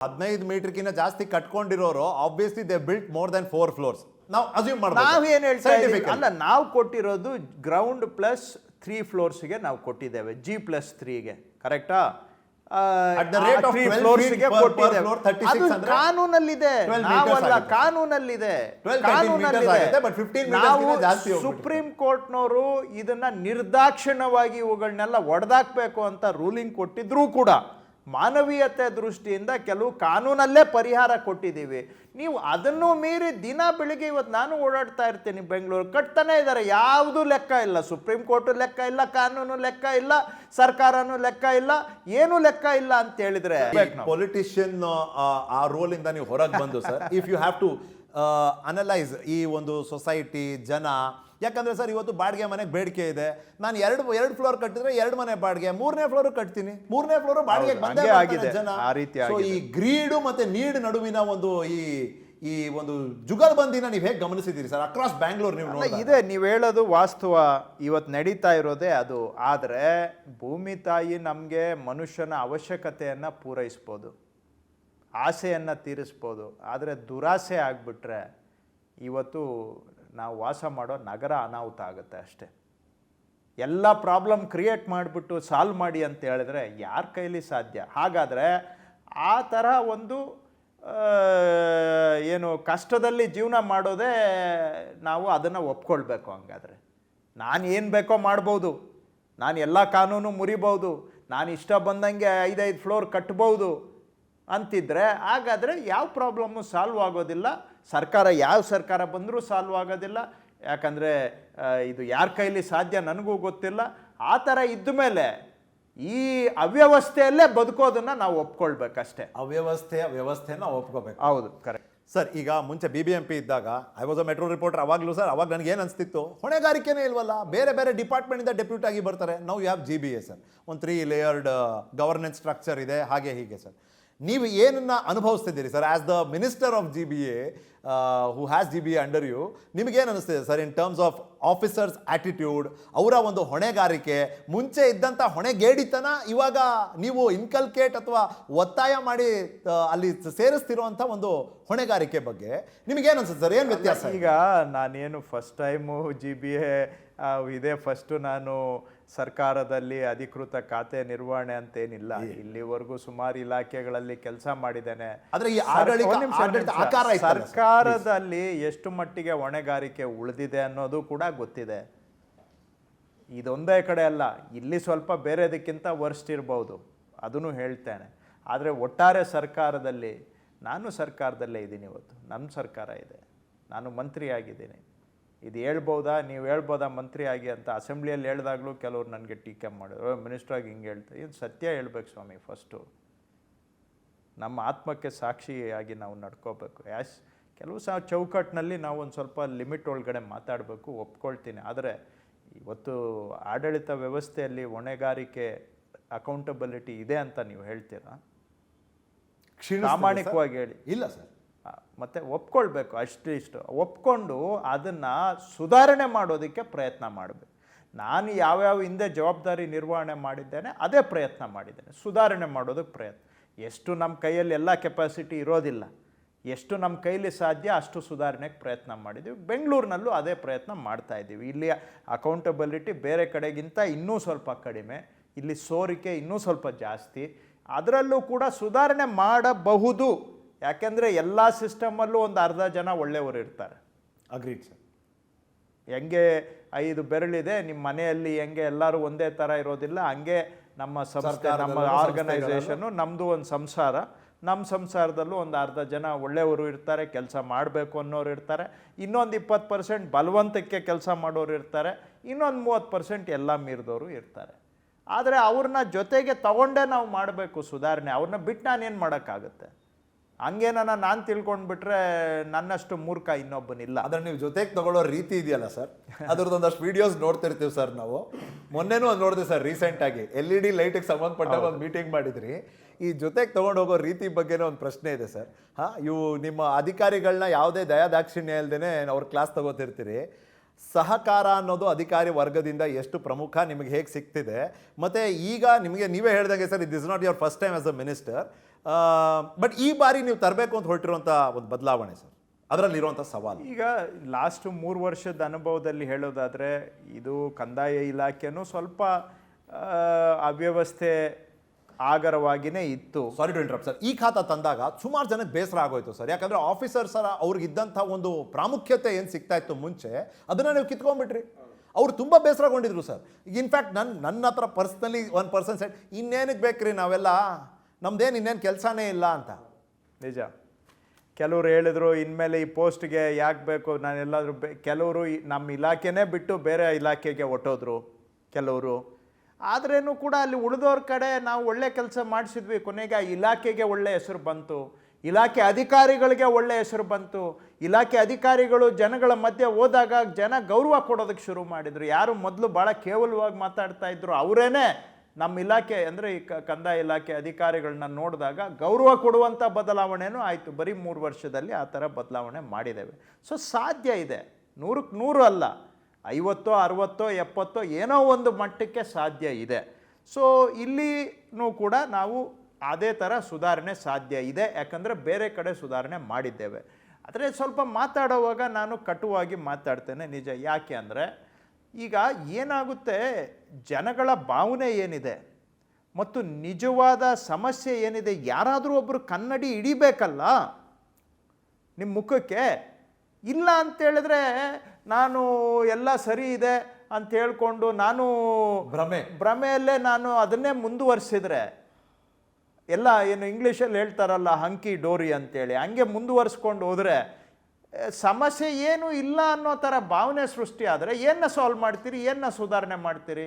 15 ಮೀಟರ್ಕಿಂತ ಜಾಸ್ತಿ ಕಟ್ಕೊಂಡಿರೋರು obviously they built more than 4 floors. ನಾವು ಅಸ್ಯೂಮ್ ಮಾಡಬಹುದು. ನಾವೇನು ಹೇಳ್ತಾ ಇದ್ದೀವಿ ಅಲ್ಲ, ನಾವು ಕೊಟ್ಟಿರೋದು ಗ್ರೌಂಡ್ ಪ್ಲಸ್ 3 ಫ್ಲೋರ್ಸ್ಗೆ ನಾವು ಕೊಟ್ಟಿದ್ದೇವೆ, G+3ಗೆ, ಕರೆಕ್ಟಾ? ಕಾನೂನಲ್ಲಿದೆ, ನಾವಲ್ಲ, ಕಾನೂನಲ್ಲಿದೆ. ನಾವು ಸುಪ್ರೀಂ ಕೋರ್ಟ್ನವರು ಇದನ್ನ ನಿರ್ದಾಕ್ಷಿಣ್ಯವಾಗಿ ಇವುಗಳನ್ನೆಲ್ಲ ಒಡೆದಾಕ್ಬೇಕು ಅಂತ ರೂಲಿಂಗ್ ಕೊಟ್ಟಿದ್ರೂ ಕೂಡ ಮಾನವೀಯತೆ ದೃಷ್ಟಿಯಿಂದ ಕೆಲವು ಕಾನೂನಲ್ಲೇ ಪರಿಹಾರ ಕೊಟ್ಟಿದ್ದೀವಿ. ನೀವು ಅದನ್ನು ಮೀರಿ ದಿನ ಬೆಳಿಗ್ಗೆ ಇವತ್ತು ನಾನು ಓಡಾಡ್ತಾ ಇರ್ತೀನಿ ಬೆಂಗಳೂರು, ಕಟ್ತಾನೆ ಇದ್ದಾರೆ, ಯಾವುದು ಲೆಕ್ಕ ಇಲ್ಲ. ಸುಪ್ರೀಂ ಕೋರ್ಟು ಲೆಕ್ಕ ಇಲ್ಲ, ಕಾನೂನು ಲೆಕ್ಕ ಇಲ್ಲ, ಸರ್ಕಾರನೂ ಲೆಕ್ಕ ಇಲ್ಲ, ಏನು ಲೆಕ್ಕ ಇಲ್ಲ ಅಂತ ಹೇಳಿದ್ರೆ ಪೊಲಿಟಿಷಿಯನ್ ಆ ರೋಲ್ ಇಂದ ನೀವು ಹೊರಗೆ ಬಂದು sir, if you have to analyse ಈ ಒಂದು ಸೊಸೈಟಿ ಜನ, ಯಾಕಂದ್ರೆ ಸರ್ ಇವತ್ತು ಬಾಡಿಗೆ ಮನೆಗೆ ಬೇಡಿಕೆ ಇದೆ. ನಾನು ಎರಡು ಫ್ಲೋರ್ ಕಟ್ಟಿದ್ರೆ 2 ಮನೆ ಬಾಡಿಗೆ, 3ನೇ ಫ್ಲೋರ್ ಕಟ್ತೀನಿ, 3ನೇ ಫ್ಲೋರ್ ಬಾಡಿಗೆ ಬಂದೇ ಆಗಿದೆ ಜನ. ಸೊ ಈ ಗ್ರೀಡು ಮತ್ತೆ ನೀಡ್ ನಡುವಿನ ಒಂದು ಈ ಒಂದು ಜುಗಲ್ಬಂದಿನ ನೀವು ಹೇಗೆ ಗಮನಿಸಿದ್ದೀರಿ ಸರ್ ಅಕ್ರಾಸ್ ಬ್ಯಾಂಗ್ಳೂರ್? ನೀವು ಇದೆ, ನೀವು ಹೇಳೋದು ವಾಸ್ತವ, ಇವತ್ತು ನಡೀತಾ ಇರೋದೇ ಅದು. ಆದರೆ ಭೂಮಿ ತಾಯಿ ನಮಗೆ ಮನುಷ್ಯನ ಅವಶ್ಯಕತೆಯನ್ನು ಪೂರೈಸ್ಬೋದು, ಆಸೆಯನ್ನು ತೀರಿಸ್ಬೋದು. ಆದರೆ ದುರಾಸೆ ಆಗಿಬಿಟ್ರೆ ಇವತ್ತು ನಾವು ವಾಸ ಮಾಡೋ ನಗರ ಅನಾಹುತ ಆಗುತ್ತೆ ಅಷ್ಟೇ. ಎಲ್ಲ ಪ್ರಾಬ್ಲಮ್ ಕ್ರಿಯೇಟ್ ಮಾಡಿಬಿಟ್ಟು ಸಾಲ್ವ್ ಮಾಡಿ ಅಂತ ಹೇಳಿದ್ರೆ ಯಾರ ಕೈಲಿ ಸಾಧ್ಯ? ಹಾಗಾದರೆ ಆ ಥರ ಒಂದು ಏನು ಕಷ್ಟದಲ್ಲಿ ಜೀವನ ಮಾಡೋದೇ ನಾವು ಅದನ್ನು ಒಪ್ಕೊಳ್ಬೇಕು. ಹಂಗಾದರೆ ನಾನು ಏನು ಬೇಕೋ ಮಾಡ್ಬೋದು, ನಾನು ಎಲ್ಲ ಕಾನೂನು ಮುರಿಬೋದು, ನಾನು ಇಷ್ಟ ಬಂದಂಗೆ 5 ಫ್ಲೋರ್ ಕಟ್ಬೋದು ಅಂತಿದ್ರೆ ಹಾಗಾದರೆ ಯಾವ ಪ್ರಾಬ್ಲಮ್ಮು ಸಾಲ್ವ್ ಆಗೋದಿಲ್ಲ. ಯಾವ ಸರ್ಕಾರ ಬಂದರೂ ಸಾಲ್ವ್ ಆಗೋದಿಲ್ಲ. ಯಾಕಂದರೆ ಇದು ಯಾರ ಕೈಲಿ ಸಾಧ್ಯ ನನಗೂ ಗೊತ್ತಿಲ್ಲ. ಆ ಥರ ಇದ್ದ ಮೇಲೆ ಈ ಅವ್ಯವಸ್ಥೆಯಲ್ಲೇ ಬದುಕೋದನ್ನು ನಾವು ಒಪ್ಕೊಳ್ಬೇಕಷ್ಟೇ. ವ್ಯವಸ್ಥೆನ ಒಪ್ಕೋಬೇಕು. ಹೌದು, ಕರೆಕ್ಟ್ ಸರ್. ಈಗ ಮುಂಚೆ BBMP ಇದ್ದಾಗ I was a metro reporter. ಅವಾಗಲೂ ಸರ್, ಅವಾಗ ನನಗೆ ಏನು ಅನಿಸ್ತಿತ್ತು, ಹೊಣೆಗಾರಿಕೆನೇ ಇಲ್ವಲ್ಲ, ಬೇರೆ ಬೇರೆ ಡಿಪಾರ್ಟ್ಮೆಂಟಿಂದ ಡೆಪ್ಯೂಟ್ ಆಗಿ ಬರ್ತಾರೆ. Now you have GBA sir, ಒಂದು 3 ಲೇಯರ್ಡ್ ಗವರ್ನೆನ್ಸ್ ಸ್ಟ್ರಕ್ಚರ್ ಇದೆ, ಹಾಗೆ ಹೀಗೆ ಸರ್. ನೀವು ಏನನ್ನ ಅನುಭವಿಸ್ತಿದ್ದೀರಿ sir as the minister of GBA who has GBA under you? ನಿಮಗೇನು ಅನಿಸ್ತಿದೆ sir in terms of officers attitude, ಅವರ ಒಂದು ಹೊಣೆಗಾರಿಕೆ, ಮುಂಚೆ ಇದ್ದಂಥ ಹೊಣೆಗೇಡಿತನ ಇವಾಗ ನೀವು ಇನ್ಕಲ್ಕೇಟ್ ಅಥವಾ ಒತ್ತಾಯ ಮಾಡಿ ಅಲ್ಲಿ ಸೇರಿಸ್ತಿರುವಂಥ ಒಂದು ಹೊಣೆಗಾರಿಕೆ ಬಗ್ಗೆ ನಿಮಗೇನು ಅನ್ಸುತ್ತೆ ಸರ್? ಏನು ವ್ಯತ್ಯಾಸ? ಈಗ ನಾನೇನು ಫಸ್ಟ್ ಟೈಮು GBA ಇದೇ ಫಸ್ಟು ನಾನು ಸರ್ಕಾರದಲ್ಲಿ ಅಧಿಕೃತ ಖಾತೆ ನಿರ್ವಹಣೆ ಅಂತೇನಿಲ್ಲ. ಇಲ್ಲಿವರೆಗೂ ಸುಮಾರು ಇಲಾಖೆಗಳಲ್ಲಿ ಕೆಲಸ ಮಾಡಿದ್ದೇನೆ. ಸರ್ಕಾರದಲ್ಲಿ ಎಷ್ಟು ಮಟ್ಟಿಗೆ ಹೊಣೆಗಾರಿಕೆ ಉಳಿದಿದೆ ಅನ್ನೋದು ಕೂಡ ಗೊತ್ತಿದೆ. ಇದೊಂದೇ ಕಡೆ ಅಲ್ಲ, ಇಲ್ಲಿ ಸ್ವಲ್ಪ ಬೇರೆದಕ್ಕಿಂತ ವರ್ಸ್ಟ್ ಇರ್ಬೋದು, ಅದನ್ನು ಹೇಳ್ತೇನೆ. ಆದರೆ ಒಟ್ಟಾರೆ ಸರ್ಕಾರದಲ್ಲಿ ನಾನು ಸರ್ಕಾರದಲ್ಲೇ ಇದ್ದೀನಿ. ಇವತ್ತು ನಮ್ಮ ಸರ್ಕಾರ ಇದೆ, ನಾನು ಮಂತ್ರಿ ಆಗಿದ್ದೀನಿ. ಇದು ಹೇಳ್ಬೋದಾ, ನೀವು ಹೇಳ್ಬೋದಾ ಮಂತ್ರಿ ಆಗಿ ಅಂತ ಅಸೆಂಬ್ಲಿಯಲ್ಲಿ ಹೇಳಿದಾಗಲೂ ಕೆಲವರು ನನಗೆ ಟೀಕೆ ಮಾಡಿದ್ರು, ಮಿನಿಸ್ಟ್ರಾಗಿ ಹಿಂಗೆ ಹೇಳ್ತಾರೆ. ಇದು ಸತ್ಯ ಹೇಳ್ಬೇಕು ಸ್ವಾಮಿ. ಫಸ್ಟು ನಮ್ಮ ಆತ್ಮಕ್ಕೆ ಸಾಕ್ಷಿಯಾಗಿ ನಾವು ನಡ್ಕೋಬೇಕು. ಕೆಲವು ಚೌಕಟ್ಟಿನಲ್ಲಿ ನಾವು ಒಂದು ಸ್ವಲ್ಪ ಲಿಮಿಟ್ ಒಳಗಡೆ ಮಾತಾಡಬೇಕು, ಒಪ್ಕೊಳ್ತೀನಿ. ಆದರೆ ಇವತ್ತು ಆಡಳಿತ ವ್ಯವಸ್ಥೆಯಲ್ಲಿ ಹೊಣೆಗಾರಿಕೆ, ಅಕೌಂಟಬಿಲಿಟಿ ಇದೆ ಅಂತ ನೀವು ಹೇಳ್ತೀರಾ? ಪ್ರಾಮಾಣಿಕವಾಗಿ ಹೇಳಿ. ಇಲ್ಲ ಸರ್. ಮತ್ತು ಒಪ್ಕೊಳ್ಬೇಕು, ಇಷ್ಟು ಒಪ್ಕೊಂಡು ಅದನ್ನು ಸುಧಾರಣೆ ಮಾಡೋದಕ್ಕೆ ಪ್ರಯತ್ನ ಮಾಡಬೇಕು. ನಾನು ಯಾವ್ಯಾವ ಹಿಂದೆ ಜವಾಬ್ದಾರಿ ನಿರ್ವಹಣೆ ಮಾಡಿದ್ದೇನೆ ಅದೇ ಪ್ರಯತ್ನ ಮಾಡಿದ್ದೇನೆ, ಸುಧಾರಣೆ ಮಾಡೋದಕ್ಕೆ ಪ್ರಯತ್ನ. ಎಷ್ಟು ನಮ್ಮ ಕೈಯಲ್ಲಿ ಎಲ್ಲ ಕೆಪಾಸಿಟಿ ಇರೋದಿಲ್ಲ, ಎಷ್ಟು ನಮ್ಮ ಕೈಲಿ ಸಾಧ್ಯ ಅಷ್ಟು ಸುಧಾರಣೆಗೆ ಪ್ರಯತ್ನ ಮಾಡಿದ್ದೀವಿ. ಬೆಂಗಳೂರಿನಲ್ಲೂ ಅದೇ ಪ್ರಯತ್ನ ಮಾಡ್ತಾಯಿದ್ದೀವಿ. ಇಲ್ಲಿ ಅಕೌಂಟಬಿಲಿಟಿ ಬೇರೆ ಕಡೆಗಿಂತ ಇನ್ನೂ ಸ್ವಲ್ಪ ಕಡಿಮೆ, ಇಲ್ಲಿ ಸೋರಿಕೆ ಇನ್ನೂ ಸ್ವಲ್ಪ ಜಾಸ್ತಿ. ಅದರಲ್ಲೂ ಕೂಡ ಸುಧಾರಣೆ ಮಾಡಬಹುದು. ಯಾಕೆಂದರೆ ಎಲ್ಲ ಸಿಸ್ಟಮಲ್ಲೂ ಒಂದು ಅರ್ಧ ಜನ ಒಳ್ಳೆಯವರು ಇರ್ತಾರೆ. Agreed sir. ಹೆಂಗೆ 5 ಬೆರಳಿದೆ ನಿಮ್ಮ ಮನೆಯಲ್ಲಿ, ಹೆಂಗೆ ಎಲ್ಲರೂ ಒಂದೇ ಥರ ಇರೋದಿಲ್ಲ, ಹಂಗೆ ನಮ್ಮ ಸಂಸ್ಥೆ, ನಮ್ಮ ಆರ್ಗನೈಸೇಷನ್ನು, ನಮ್ಮದು ಒಂದು ಸಂಸಾರ. ನಮ್ಮ ಸಂಸಾರದಲ್ಲೂ ಒಂದು ಅರ್ಧ ಜನ ಒಳ್ಳೆಯವರು ಇರ್ತಾರೆ, ಕೆಲಸ ಮಾಡಬೇಕು ಅನ್ನೋರು ಇರ್ತಾರೆ. ಇನ್ನೊಂದು 20% ಬಲವಂತಕ್ಕೆ ಕೆಲಸ ಮಾಡೋರು ಇರ್ತಾರೆ. ಇನ್ನೊಂದು 30% ಎಲ್ಲ ಮೀರಿದವರು ಇರ್ತಾರೆ. ಆದರೆ ಅವ್ರನ್ನ ಜೊತೆಗೆ ತಗೊಂಡೇ ನಾವು ಮಾಡಬೇಕು ಸುಧಾರಣೆ. ಅವ್ರನ್ನ ಬಿಟ್ಟು ನಾನೇನು ಮಾಡೋಕ್ಕಾಗುತ್ತೆ? ಹಂಗೇನ ನಾನು ತಿಳ್ಕೊಂಡ್ಬಿಟ್ರೆ ನನ್ನಷ್ಟು ಮೂರ್ಖ ಇನ್ನೊಬ್ಬನಿಲ್ಲ. ಆದರೆ ನೀವು ಜೊತೆಗೆ ತಗೊಳ್ಳೋ ರೀತಿ ಇದೆಯಲ್ಲ ಸರ್, ಅದ್ರದ್ದು ಒಂದಷ್ಟು ವಿಡಿಯೋಸ್ ನೋಡ್ತಿರ್ತೀವಿ ಸರ್ ನಾವು. ಮೊನ್ನೆನೂ ಒಂದು ನೋಡಿದೆ ಸರ್ ರೀಸೆಂಟಾಗಿ, LED ಲೈಟಿಗೆ ಸಂಬಂಧಪಟ್ಟ ಒಂದು ಮೀಟಿಂಗ್ ಮಾಡಿದ್ರಿ. ಈ ಜೊತೆಗೆ ತೊಗೊಂಡು ಹೋಗೋ ರೀತಿ ಬಗ್ಗೆನೇ ಒಂದು ಪ್ರಶ್ನೆ ಇದೆ ಸರ್. ಇವು ನಿಮ್ಮ ಅಧಿಕಾರಿಗಳನ್ನ ಯಾವುದೇ ದಯಾದಾಕ್ಷಿಣ್ಯ ಇಲ್ದೇ ಅವ್ರ ಕ್ಲಾಸ್ ತಗೋತಿರ್ತೀರಿ. ಸಹಕಾರ ಅನ್ನೋದು ಅಧಿಕಾರಿ ವರ್ಗದಿಂದ ಎಷ್ಟು ಪ್ರಮುಖ ನಿಮಗೆ ಹೇಗೆ ಸಿಗ್ತಿದೆ? ಮತ್ತು ಈಗ ನಿಮಗೆ ನೀವೇ ಹೇಳ್ದಂಗೆ sir, this is not your first time as a minister. But ಈ ಬಾರಿ ನೀವು ತರಬೇಕು ಅಂತ ಹೊರಟಿರುವಂಥ ಒಂದು ಬದಲಾವಣೆ ಸರ್, ಅದರಲ್ಲಿರುವಂಥ ಸವಾಲು. ಈಗ ಲಾಸ್ಟ್ 3 ವರ್ಷದ ಅನುಭವದಲ್ಲಿ ಹೇಳೋದಾದರೆ ಇದು ಕಂದಾಯ ಇಲಾಖೆನೂ ಸ್ವಲ್ಪ ಅವ್ಯವಸ್ಥೆ ಆಗರವಾಗಿಯೇ ಇತ್ತು. ಸಾರಿ ಟು ಇಂಟರಪ್ಟ್ ಸರ್, ಈ ಖಾತಾ ತಂದಾಗ ಸುಮಾರು ಜನಕ್ಕೆ ಬೇಸರ ಆಗೋಯ್ತು ಸರ್. ಯಾಕಂದರೆ ಆಫೀಸರ್ಸ್ ಅವ್ರಿಗೆ ಇದ್ದಂಥ ಒಂದು ಪ್ರಾಮುಖ್ಯತೆ ಏನು ಸಿಗ್ತಾ ಇತ್ತು ಮುಂಚೆ, ಅದನ್ನು ನೀವು ಕಿತ್ಕೊಂಡ್ಬಿಟ್ರಿ. ಅವ್ರು ತುಂಬ ಬೇಸರಗೊಂಡಿದ್ರು ಸರ್. ಇನ್ಫ್ಯಾಕ್ಟ್ ನನ್ನ ಹತ್ರ ಪರ್ಸ್ನಲಿ 1% ಸೈಡ್, ಇನ್ನೇನಕ್ಕೆ ಬೇಕ್ರಿ ನಾವೆಲ್ಲ, ನಮ್ದೇನು ಇನ್ನೇನು ಕೆಲಸನೇ ಇಲ್ಲ ಅಂತ. ನಿಜ. ಕೆಲವರು ಹೇಳಿದ್ರು ಇನ್ಮೇಲೆ ಈ ಪೋಸ್ಟ್ಗೆ ಯಾಕೆ ಬೇಕು, ನಾನೆಲ್ಲಾದರೂ ಕೆಲವರು ನಮ್ಮ ಇಲಾಖೆನೇ ಬಿಟ್ಟು ಬೇರೆ ಇಲಾಖೆಗೆ ಹೊಟ್ಟೋದ್ರು ಕೆಲವರು. ಆದ್ರೇನು ಕೂಡ ಅಲ್ಲಿ ಉಳಿದವ್ರ ಕಡೆ ನಾವು ಒಳ್ಳೆ ಕೆಲಸ ಮಾಡಿಸಿದ್ವಿ, ಕೊನೆಗೆ ಆ ಇಲಾಖೆಗೆ ಒಳ್ಳೆ ಹೆಸರು ಬಂತು, ಇಲಾಖೆ ಅಧಿಕಾರಿಗಳಿಗೆ ಒಳ್ಳೆ ಹೆಸರು ಬಂತು. ಇಲಾಖೆ ಅಧಿಕಾರಿಗಳು ಜನಗಳ ಮಧ್ಯೆ ಹೋದಾಗ ಜನ ಗೌರವ ಕೊಡೋದಕ್ಕೆ ಶುರು ಮಾಡಿದರು. ಯಾರು ಮೊದಲು ಭಾಳ ಕೇವಲವಾಗಿ ಮಾತಾಡ್ತಾ ಇದ್ರು ಅವರೇನೆ ನಮ್ಮ ಇಲಾಖೆ ಅಂದರೆ ಈ ಕಂದಾಯ ಇಲಾಖೆ ಅಧಿಕಾರಿಗಳನ್ನ ನೋಡಿದಾಗ ಗೌರವ ಕೊಡುವಂಥ ಬದಲಾವಣೆನೂ ಆಯಿತು. ಬರೀ 3 ವರ್ಷದಲ್ಲಿ ಆ ಥರ ಬದಲಾವಣೆ ಮಾಡಿದ್ದೇವೆ. ಸೊ ಸಾಧ್ಯ ಇದೆ, 100ಕ್ಕೆ 100 ಅಲ್ಲ, 50, 60, 70 ಏನೋ ಒಂದು ಮಟ್ಟಕ್ಕೆ ಸಾಧ್ಯ ಇದೆ. ಸೊ ಇಲ್ಲಿನೂ ಕೂಡ ನಾವು ಅದೇ ಥರ ಸುಧಾರಣೆ ಸಾಧ್ಯ ಇದೆ, ಯಾಕಂದರೆ ಬೇರೆ ಕಡೆ ಸುಧಾರಣೆ ಮಾಡಿದ್ದೇವೆ. ಆದರೆ ಸ್ವಲ್ಪ ಮಾತಾಡುವಾಗ ನಾನು ಕಟುವಾಗಿ ಮಾತಾಡ್ತೇನೆ, ನಿಜ. ಯಾಕೆ ಅಂದರೆ ಈಗ ಏನಾಗುತ್ತೆ, ಜನಗಳ ಭಾವನೆ ಏನಿದೆ ಮತ್ತು ನಿಜವಾದ ಸಮಸ್ಯೆ ಏನಿದೆ, ಯಾರಾದರೂ ಒಬ್ಬರು ಕನ್ನಡಿ ಹಿಡಿಬೇಕಲ್ಲ ನಿಮ್ಮ ಮುಖಕ್ಕೆ. ಇಲ್ಲ ಅಂತೇಳಿದ್ರೆ ನಾನು ಎಲ್ಲ ಸರಿ ಇದೆ ಅಂತ ಹೇಳ್ಕೊಂಡು ನಾನು ಭ್ರಮೆಯಲ್ಲೇ ನಾನು ಅದನ್ನೇ ಮುಂದುವರಿಸಿದ್ರೆ, ಎಲ್ಲ ಏನು ಇಂಗ್ಲೀಷಲ್ಲಿ ಹೇಳ್ತಾರಲ್ಲ ಹಂಕಿ ಡೋರಿ ಅಂತೇಳಿ, ಹಂಗೆ ಮುಂದುವರಿಸ್ಕೊಂಡು ಹೋದರೆ ಸಮಸ್ಯೆ ಏನೂ ಇಲ್ಲ ಅನ್ನೋ ಥರ ಭಾವನೆ ಸೃಷ್ಟಿ ಆದರೆ ಏನನ್ನ ಸಾಲ್ವ್ ಮಾಡ್ತೀರಿ, ಏನನ್ನ ಸುಧಾರಣೆ ಮಾಡ್ತೀರಿ?